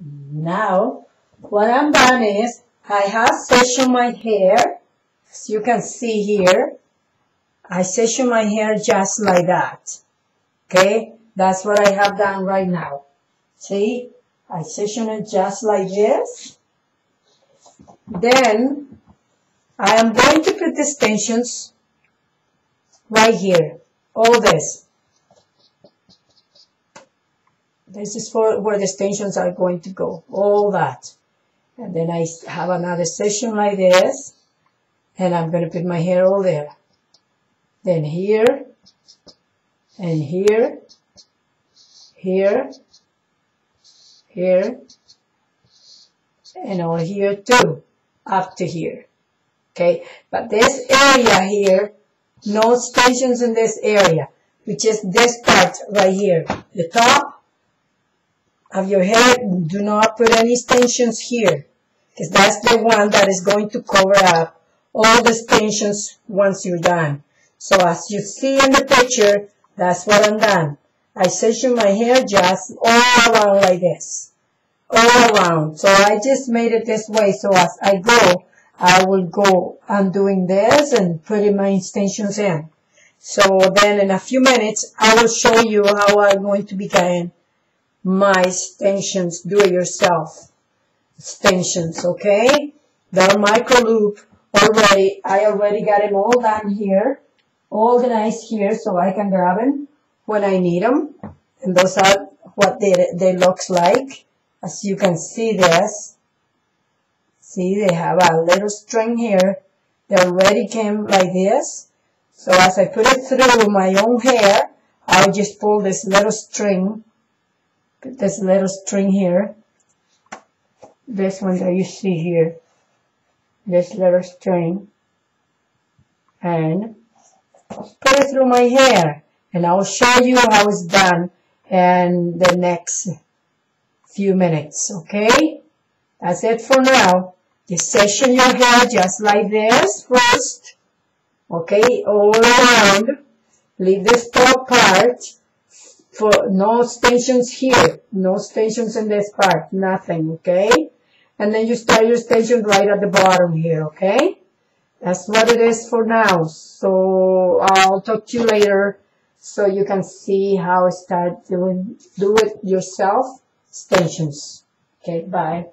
Now, what I'm done is, I have sectioned my hair, as you can see here. I section my hair just like that. Okay, that's what I have done right now. See, I section it just like this. Then, I am going to put the extensions right here. All this. This is for where the extensions are going to go. All that. And then I have another section like this. And I'm going to put my hair all there. Then here. And here. Here. Here. And over here too. Up to here. Okay. But this area here, no extensions in this area. Which is this part right here. The top of your hair, do not put any extensions here, because that's the one that is going to cover up all the extensions once you're done. So as you see in the picture, that's what I'm done. I section my hair just all around like this, all around. So I just made it this way, so as I go, I will go undoing this and putting my extensions in. So then in a few minutes, I will show you how I'm going to begin my extensions, do-it-yourself extensions, okay? They're micro loop already. I already got them all done here, organized here, so I can grab them when I need them. And those are what they looks like. As you can see this. See, they have a little string here. They already came like this. So as I put it through my own hair, I'll just pull this little string. Put this little string here, this one that you see here, this little string, and put it through my hair, and I'll show you how it's done in the next few minutes, okay? That's it for now. Just section your hair just like this first, okay, all around. Leave this top part. For no extensions here, no extensions in this part, nothing, okay? And then you start your extension right at the bottom here, okay? That's what it is for now. So I'll talk to you later so you can see how I start doing do it yourself extensions. Okay, bye.